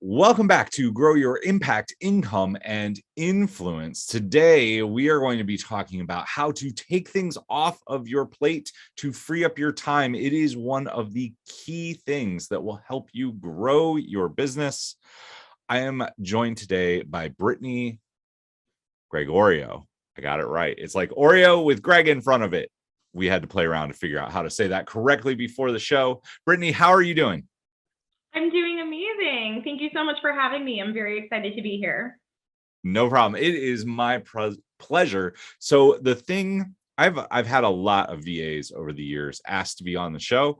Welcome back to Grow Your Impact, Income, and Influence. Today, we are going to be talking about how to take things off of your plate to free up your time. It is one of the key things that will help you grow your business. I am joined today by Brittany Gregorio. I got it right. It's like Oreo with Greg in front of it. We had to play around to figure out how to say that correctly before the show. Brittany, how are you doing? I'm doing amazing. Thank you so much for having me. I'm very excited to be here. No problem. It is my pleasure. So the thing I've had a lot of VAs over the years asked to be on the show.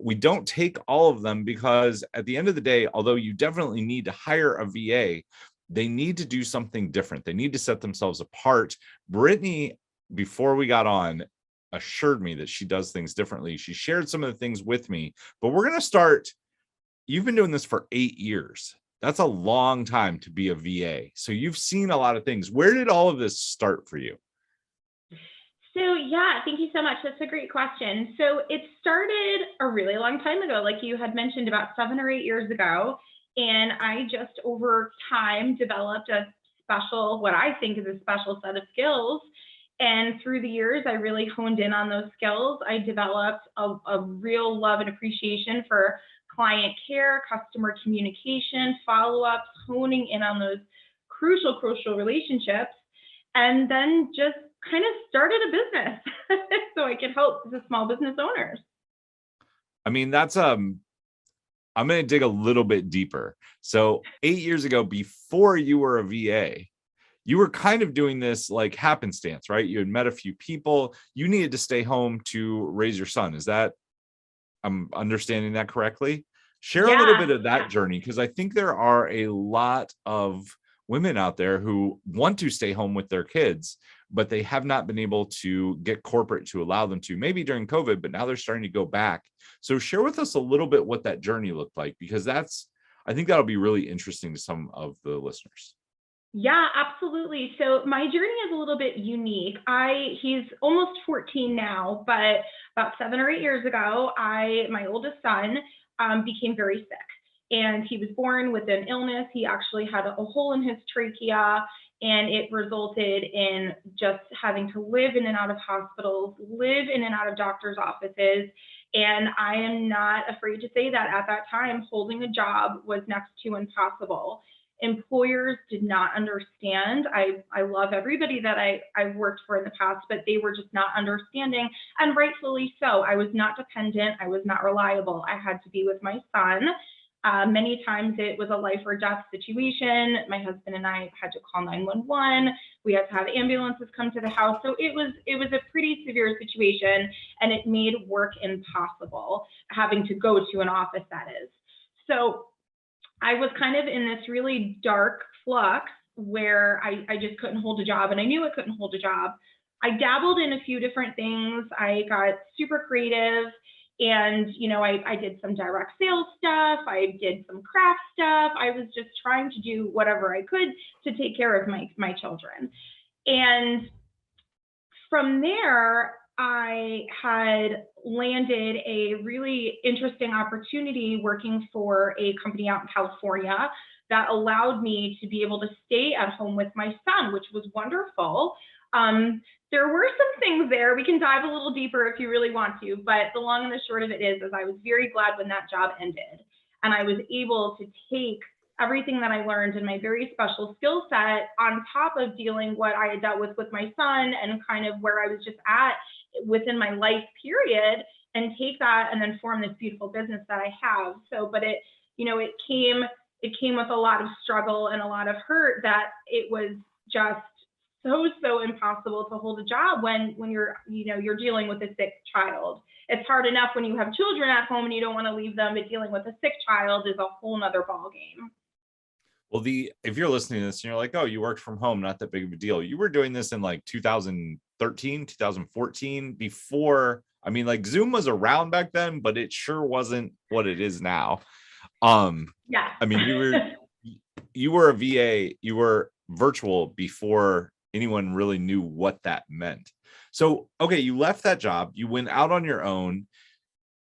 We don't take all of them because at the end of the day, although you definitely need to hire a VA, they need to do something different. They need to set themselves apart. Brittany, before we got on, assured me that she does things differently. She shared some of the things with me, but we're going to start. You've been doing this for 8 years. That's a long time to be a VA. So you've seen a lot of things. Where did all of this start for you? So yeah, thank you so much. That's a great question. So it started a really long time ago, like you had mentioned, about 7 or 8 years ago. And I just over time developed a special, what I think is a special set of skills. And through the years, I really honed in on those skills. I developed a real love and appreciation for client care, customer communication, follow-ups, honing in on those crucial relationships, and then just kind of started a business so I could help the small business owners. I mean, that's I'm going to dig a little bit deeper. So 8 years ago, before you were a VA, you were kind of doing this like happenstance, right? You had met a few people. You needed to stay home to raise your son. Is that, I'm understanding that correctly? Share a little bit of that journey, because I think there are a lot of women out there who want to stay home with their kids, but they have not been able to get corporate to allow them to, maybe during COVID, but now they're starting to go back. So share with us a little bit what that journey looked like, because I think that'll be really interesting to some of the listeners. Yeah, absolutely. So my journey is a little bit unique. He's almost 14 now, but about 7 or 8 years ago, my oldest son became very sick, and he was born with an illness. He actually had a hole in his trachea, and it resulted in just having to live in and out of hospitals, live in and out of doctors' offices. And I am not afraid to say that at that time, holding a job was next to impossible. Employers did not understand. I love everybody that I've worked for in the past, but they were just not understanding, and rightfully so. I was not dependent. I was not reliable. I had to be with my son. Many times it was a life or death situation. My husband and I had to call 911. We had to have ambulances come to the house. So it was a pretty severe situation, and it made work impossible, having to go to an office, that is. So I was kind of in this really dark flux where I just couldn't hold a job, and I knew I couldn't hold a job. I dabbled in a few different things. I got super creative, and I did some direct sales stuff. I did some craft stuff. I was just trying to do whatever I could to take care of my children. And from there, I had landed a really interesting opportunity working for a company out in California that allowed me to be able to stay at home with my son, which was wonderful. There were some things there. We can dive a little deeper if you really want to, but the long and the short of it is I was very glad when that job ended, and I was able to take everything that I learned in my very special skill set on top of dealing what I had dealt with my son and kind of where I was just at within my life period, and take that and then form this beautiful business that I have. So, but it came with a lot of struggle and a lot of hurt, that it was just so impossible to hold a job when you're dealing with a sick child. It's hard enough when you have children at home and you don't want to leave them, but dealing with a sick child is a whole nother ballgame. Well, if you're listening to this and you're like, oh, you worked from home, not that big of a deal. You were doing this in like 2013, 2014, before, I mean, like Zoom was around back then, but it sure wasn't what it is now. Yeah. I mean, you were a VA, you were virtual before anyone really knew what that meant. So, okay, you left that job, you went out on your own.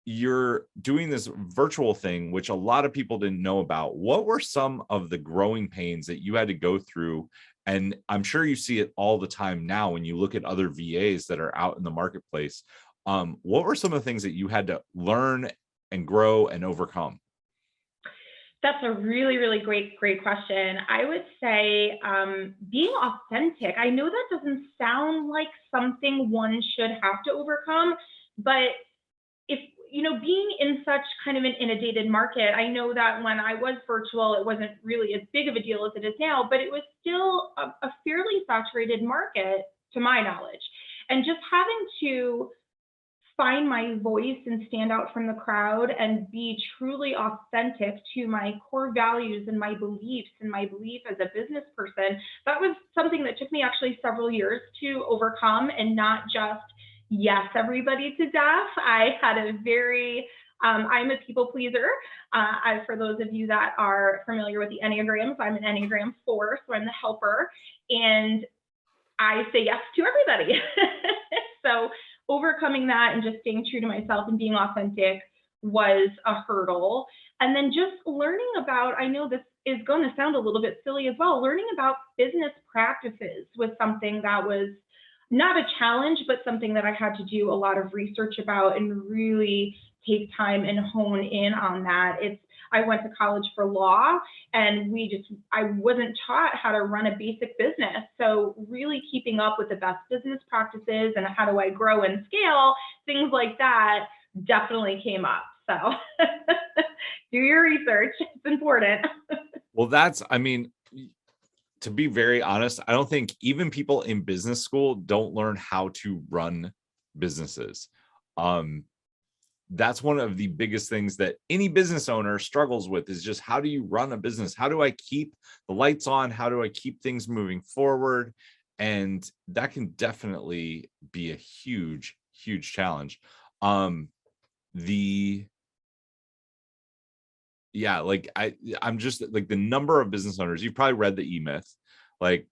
you're doing this virtual thing, which a lot of people didn't know about. What were some of the growing pains that you had to go through? And I'm sure you see it all the time now when you look at other VAs that are out in the marketplace. What were some of the things that you had to learn and grow and overcome? That's a really, really great question. I would say being authentic. I know that doesn't sound like something one should have to overcome, but if being in such kind of an inundated market, I know that when I was virtual, it wasn't really as big of a deal as it is now, but it was still a fairly saturated market to my knowledge. And just having to find my voice and stand out from the crowd and be truly authentic to my core values and my beliefs and my belief as a business person, that was something that took me actually several years to overcome, and not just yes everybody to death. I had a very I'm a people pleaser. For those of you that are familiar with the Enneagrams, I'm an Enneagram 4, so I'm the helper, and I say yes to everybody. So overcoming that and just staying true to myself and being authentic was a hurdle. And then just learning about, I know this is going to sound a little bit silly as well, learning about business practices was something that was not a challenge, but something that I had to do a lot of research about and really take time and hone in on that. I went to college for law, and I wasn't taught how to run a basic business. So really keeping up with the best business practices and how do I grow and scale, things like that definitely came up. So do your research. It's important. Well, to be very honest, I don't think even people in business school don't learn how to run businesses. That's one of the biggest things that any business owner struggles with, is just how do you run a business? How do I keep the lights on? How do I keep things moving forward? And that can definitely be a huge, huge challenge. I'm just like, the number of business owners, you've probably read the E-Myth. Like,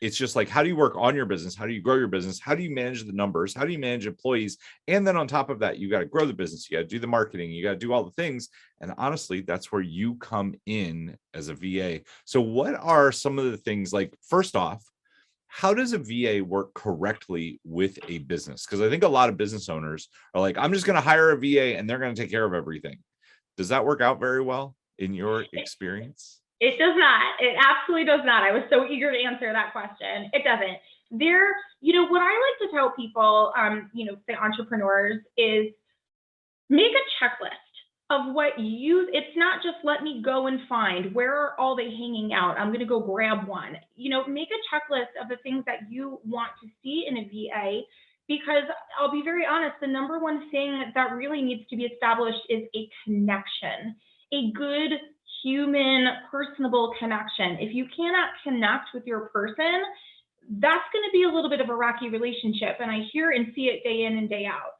it's just like, how do you work on your business? How do you grow your business? How do you manage the numbers? How do you manage employees? And then on top of that, you got to grow the business. You got to do the marketing. You got to do all the things. And honestly, that's where you come in as a VA. So what are some of the things, like, first off, how does a VA work correctly with a business? Because I think a lot of business owners are like, I'm just going to hire a VA and they're going to take care of everything. Does that work out very well in your experience? It does not. It absolutely does not. I was so eager to answer that question. It doesn't. What I like to tell people, say entrepreneurs, is make a checklist of it's not just let me go and find where are all they hanging out. I'm going to go grab one. Make a checklist of the things that you want to see in a VA, because I'll be very honest, the number one thing that really needs to be established is a connection, a good human, personable connection. If you cannot connect with your person, that's going to be a little bit of a rocky relationship. And I hear and see it day in and day out.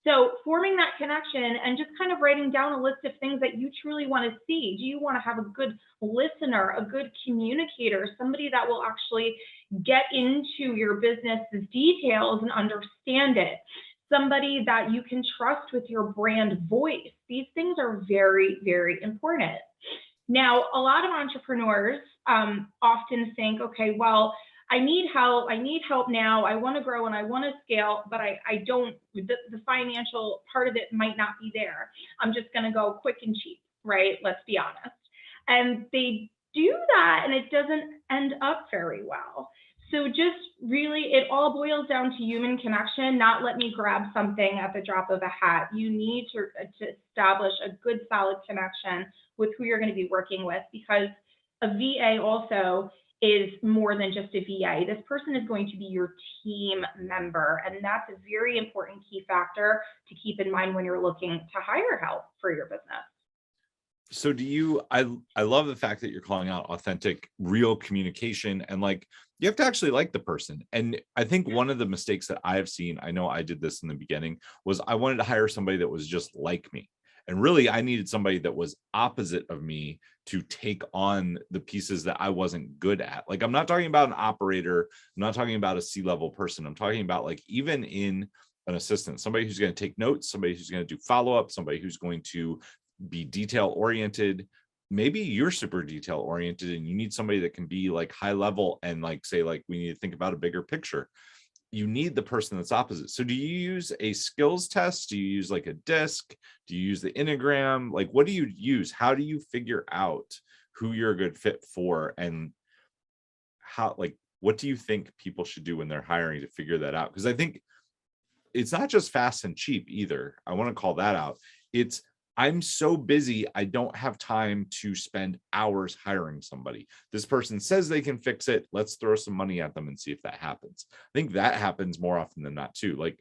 So forming that connection and just kind of writing down a list of things that you truly want to see. Do you want to have a good listener, a good communicator, somebody that will actually get into your business's details and understand it? Somebody that you can trust with your brand voice. These things are very, very important. Now, a lot of entrepreneurs often think, okay, well, I need help now. I want to grow and I want to scale, but I don't, the financial part of it might not be there. I'm just going to go quick and cheap, right? Let's be honest. And they do that and it doesn't end up very well. So just really, it all boils down to human connection, not let me grab something at the drop of a hat. You need to establish a good, solid connection with who you're going to be working with, because a VA also is more than just a VA. This person is going to be your team member, and that's a very important key factor to keep in mind when you're looking to hire help for your business. So I love the fact that you're calling out authentic, real communication, and like, you have to actually like the person. And I think one of the mistakes that I have seen, I know I did this in the beginning, was I wanted to hire somebody that was just like me. And really, I needed somebody that was opposite of me to take on the pieces that I wasn't good at. Like, I'm not talking about an operator. I'm not talking about a C-level person. I'm talking about, like, even in an assistant, somebody who's going to take notes, somebody who's going to do follow-up, somebody who's going to be detail oriented. Maybe you're super detail oriented and you need somebody that can be like high level and like say like we need to think about a bigger picture. You need the person that's opposite. So do you use a skills test? Do you use like a disc? Do you use the Enneagram? Like what do you use? How do you figure out who you're a good fit for, and how, like, what do you think people should do when they're hiring to figure that out? Because I think it's not just fast and cheap either. I want to call that out. It's I'm so busy, I don't have time to spend hours hiring somebody. This person says they can fix it. Let's throw some money at them and see if that happens. I think that happens more often than not too. Like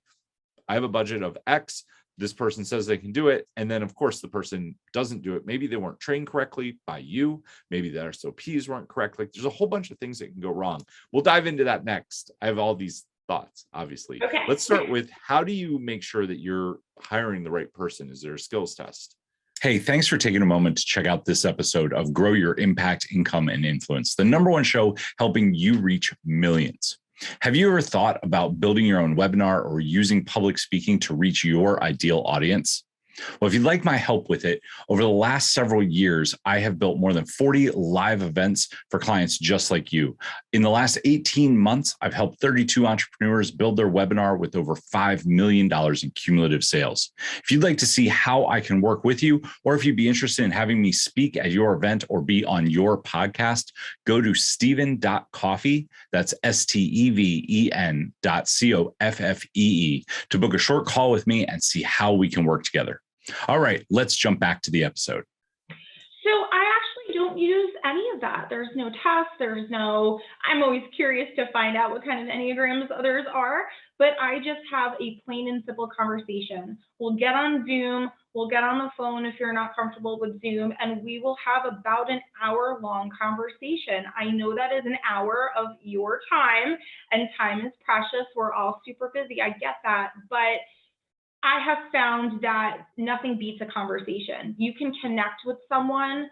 I have a budget of X. This person says they can do it. And then of course the person doesn't do it. Maybe they weren't trained correctly by you. Maybe the SOPs weren't correct. Like there's a whole bunch of things that can go wrong. We'll dive into that next. I have all these thoughts, obviously. Okay. Let's start with, how do you make sure that you're hiring the right person? Is there a skills test? Hey, thanks for taking a moment to check out this episode of Grow Your Impact, Income, and Influence, the #1 show helping you reach millions. Have you ever thought about building your own webinar or using public speaking to reach your ideal audience? Well, if you'd like my help with it, over the last several years, I have built more than 40 live events for clients just like you. In the last 18 months, I've helped 32 entrepreneurs build their webinar with over $5 million in cumulative sales. If you'd like to see how I can work with you, or if you'd be interested in having me speak at your event or be on your podcast, go to steven.coffee, that's steven.coffee, to book a short call with me and see how we can work together. All right, let's jump back to the episode. So I actually don't use any of that. There's no test. I'm always curious to find out what kind of Enneagrams others are, but I just have a plain and simple conversation. We'll get on Zoom, we'll get on the phone if you're not comfortable with Zoom, and we will have about an hour-long conversation. I know that is an hour of your time, and time is precious. We're all super busy. I get that, but I have found that nothing beats a conversation. You can connect with someone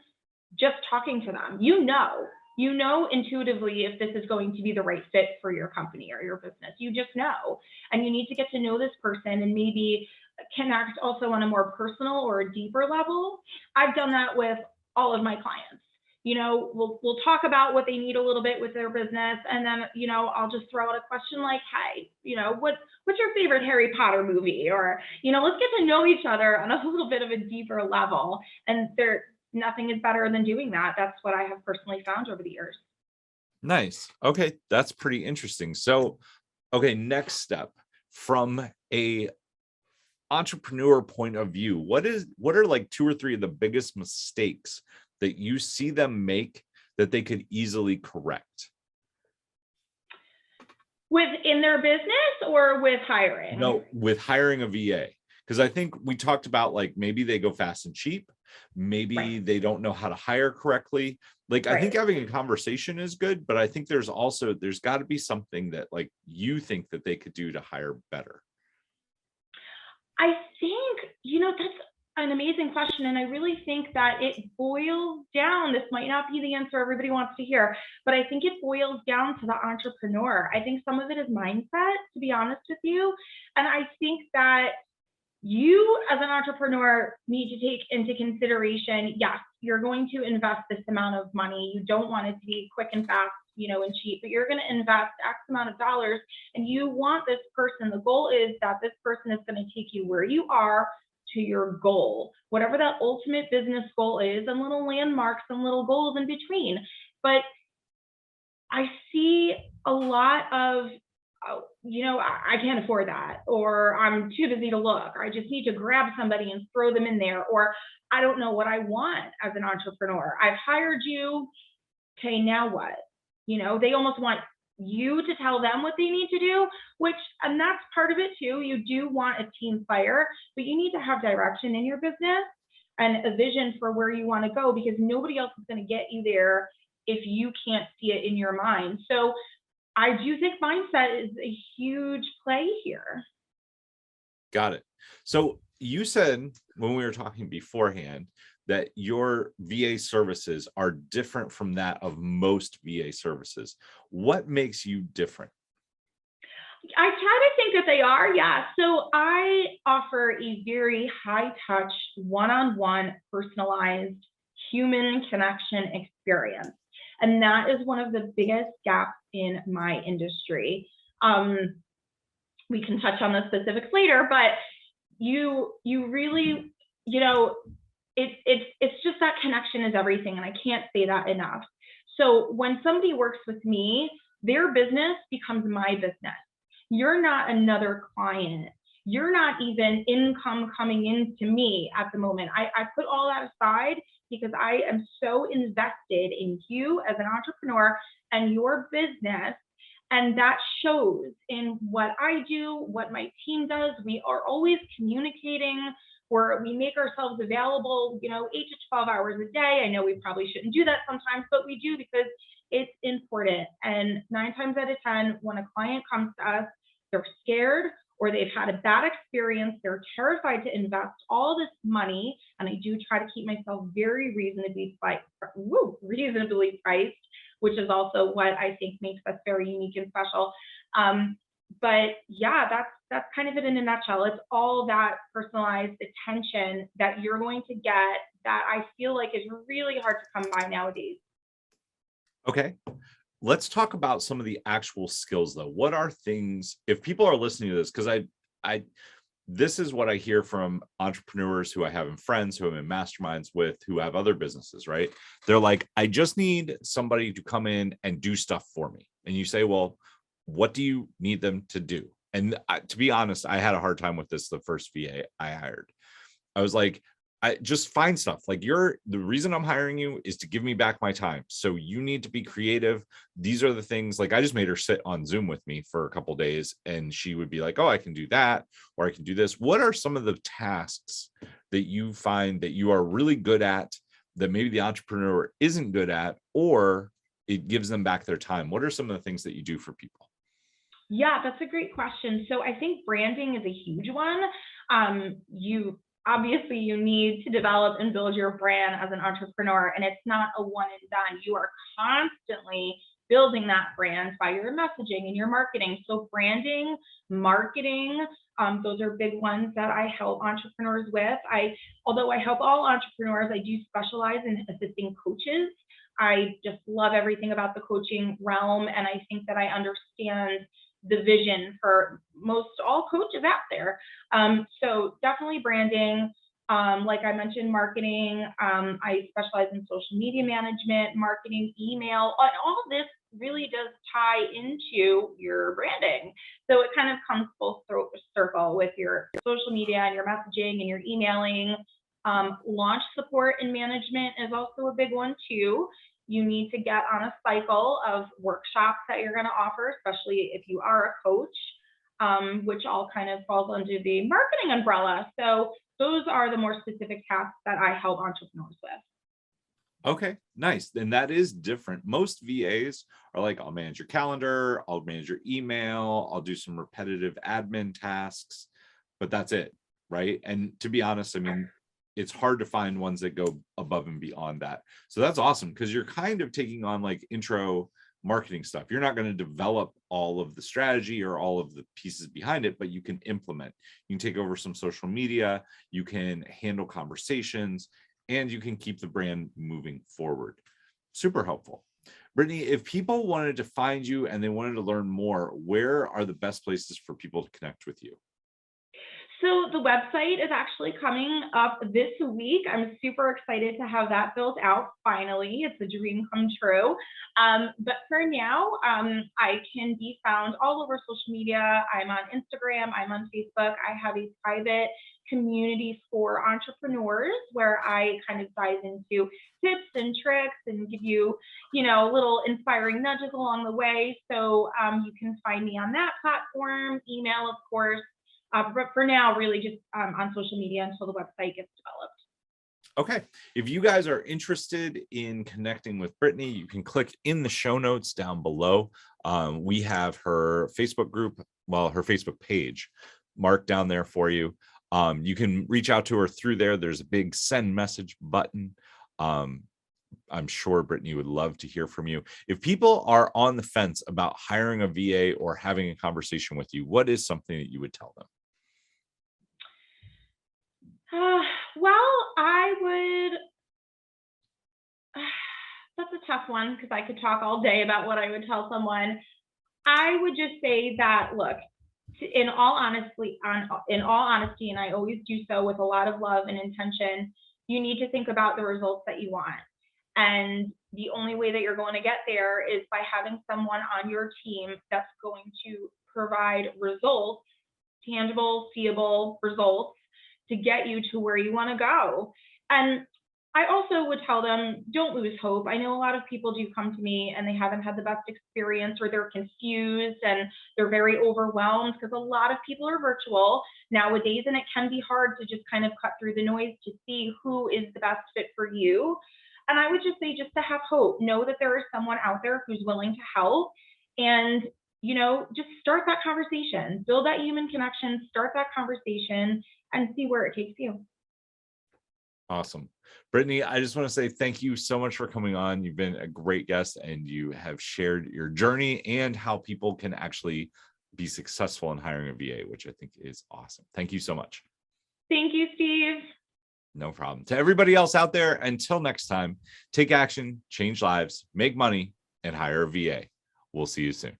just talking to them. You know intuitively if this is going to be the right fit for your company or your business. You just know. And you need to get to know this person and maybe connect also on a more personal or a deeper level. I've done that with all of my clients. We'll talk about what they need a little bit with their business, and then I'll just throw out a question like, hey, what's your favorite Harry Potter movie? Or let's get to know each other on a little bit of a deeper level. And nothing is better than doing that. That's what I have personally found over the years. Nice. Okay, that's pretty interesting. So, okay, next step, from a entrepreneur point of view, what are like 2 or 3 of the biggest mistakes that you see them make that they could easily correct? Within their business or with hiring? No, with hiring a VA. Because I think we talked about like maybe they go fast and cheap. Maybe they don't know how to hire correctly. Like I think having a conversation is good, but I think there's got to be something that like you think that they could do to hire better. I think, that's an amazing question. And I really think that it boils down, this might not be the answer everybody wants to hear, but I think it boils down to the entrepreneur. I think some of it is mindset, to be honest with you. And I think that you as an entrepreneur need to take into consideration, yes, you're going to invest this amount of money. You don't want it to be quick and fast, and cheap, but you're going to invest X amount of dollars, and you want this person. The goal is that this person is going to take you where you are to your goal, whatever that ultimate business goal is, and little landmarks and little goals in between. But I see a lot of, I can't afford that, or I'm too busy to look, or I just need to grab somebody and throw them in there, or I don't know what I want as an entrepreneur. I've hired you. Okay, now what? They almost want you to tell them what they need to do, and that's part of it too. You do want a team player, but you need to have direction in your business and a vision for where you want to go, because nobody else is going to get you there if you can't see it in your mind. So I do think mindset is a huge play here. Got it. So you said when we were talking beforehand that your VA services are different from that of most VA services. What makes you different? I try to think that they are, yeah. So I offer a very high touch, one-on-one, personalized human connection experience. And that is one of the biggest gaps in my industry. Um, we can touch on the specifics later, but you really, you know, it's just that connection is everything, and I can't say that enough. So when somebody works with me, their business becomes my business. You're not another client. You're not even income coming into me at the moment. I put all that aside because I am so invested in you as an entrepreneur and your business. And that shows in what I do, what my team does. We are always communicating, where we make ourselves available, 8 to 12 hours a day. I know we probably shouldn't do that sometimes, but we do because it's important. And 9 times out of 10, when a client comes to us, they're scared or they've had a bad experience. They're terrified to invest all this money. And I do try to keep myself very reasonably priced, which is also what I think makes us very unique and special. But yeah, that's kind of it in a nutshell. It's all that personalized attention that you're going to get that I feel like is really hard to come by nowadays. Okay. Let's talk about some of the actual skills though. What are things, if people are listening to this, because I this is what I hear from entrepreneurs who I have in friends, who I'm in masterminds with, who have other businesses, right? They're like, I just need somebody to come in and do stuff for me. And you say, well, what do you need them to do? And to be honest, I had a hard time with this the first VA I hired. I was like, I just find stuff. Like, the reason I'm hiring you is to give me back my time. So you need to be creative. These are the things. Like, I just made her sit on Zoom with me for a couple of days, and she would be like, oh, I can do that, or I can do this. What are some of the tasks that you find that you are really good at that maybe the entrepreneur isn't good at, or it gives them back their time? What are some of the things that you do for people? Yeah, that's a great question. So I think branding is a huge one. You need to develop and build your brand as an entrepreneur, and it's not a one and done. You are constantly building that brand by your messaging and your marketing. So branding, marketing, those are big ones that I help entrepreneurs with. Although I help all entrepreneurs, I do specialize in assisting coaches. I just love everything about the coaching realm, and I think that I understand the vision for most all coaches out there. So definitely branding. Like I mentioned, marketing. I specialize in social media management, marketing, email. All of this really does tie into your branding. So it kind of comes full circle with your social media and your messaging and your emailing. Launch support and management is also a big one too. You need to get on a cycle of workshops that you're going to offer, especially if you are a coach, which all kind of falls under the marketing umbrella. So those are the more specific tasks that I help entrepreneurs with. Okay, nice. And that is different. Most VAs are like, I'll manage your calendar, I'll manage your email, I'll do some repetitive admin tasks, but that's it, right? And to be honest, I mean, it's hard to find ones that go above and beyond that. So that's awesome, because you're kind of taking on like intro marketing stuff. You're not going to develop all of the strategy or all of the pieces behind it, but you can implement. You can take over some social media, you can handle conversations, and you can keep the brand moving forward. Super helpful. Brittany, if people wanted to find you and they wanted to learn more, where are the best places for people to connect with you? So the website is actually coming up this week. I'm super excited to have that built out. Finally, it's a dream come true. But for now, I can be found all over social media. I'm on Instagram, I'm on Facebook. I have a private community for entrepreneurs where I kind of dive into tips and tricks and give you, little inspiring nudges along the way. So you can find me on that platform, email, of course. But for now, really just on social media until the website gets developed. Okay. If you guys are interested in connecting with Brittany, you can click in the show notes down below. We have her Facebook group, her Facebook page marked down there for you. You can reach out to her through there. There's a big send message button. I'm sure Brittany would love to hear from you. If people are on the fence about hiring a VA or having a conversation with you, what is something that you would tell them? Well, I would, that's a tough one because I could talk all day about what I would tell someone. I would just say that, look, in all honesty, and I always do so with a lot of love and intention, you need to think about the results that you want. And the only way that you're going to get there is by having someone on your team that's going to provide results, tangible, seeable results to get you to where you want to go. And I also would tell them, don't lose hope. I know a lot of people do come to me and they haven't had the best experience, or they're confused and they're very overwhelmed because a lot of people are virtual nowadays, and it can be hard to just kind of cut through the noise to see who is the best fit for you. And I would just say, just to have hope, know that there is someone out there who's willing to help, and just start that conversation, build that human connection, start that conversation, and see where it takes you. Awesome. Brittany, I just want to say thank you so much for coming on. You've been a great guest, and you have shared your journey and how people can actually be successful in hiring a VA, which I think is awesome. Thank you so much. Thank you, Steve. No problem. To everybody else out there, until next time, take action, change lives, make money, and hire a VA. We'll see you soon.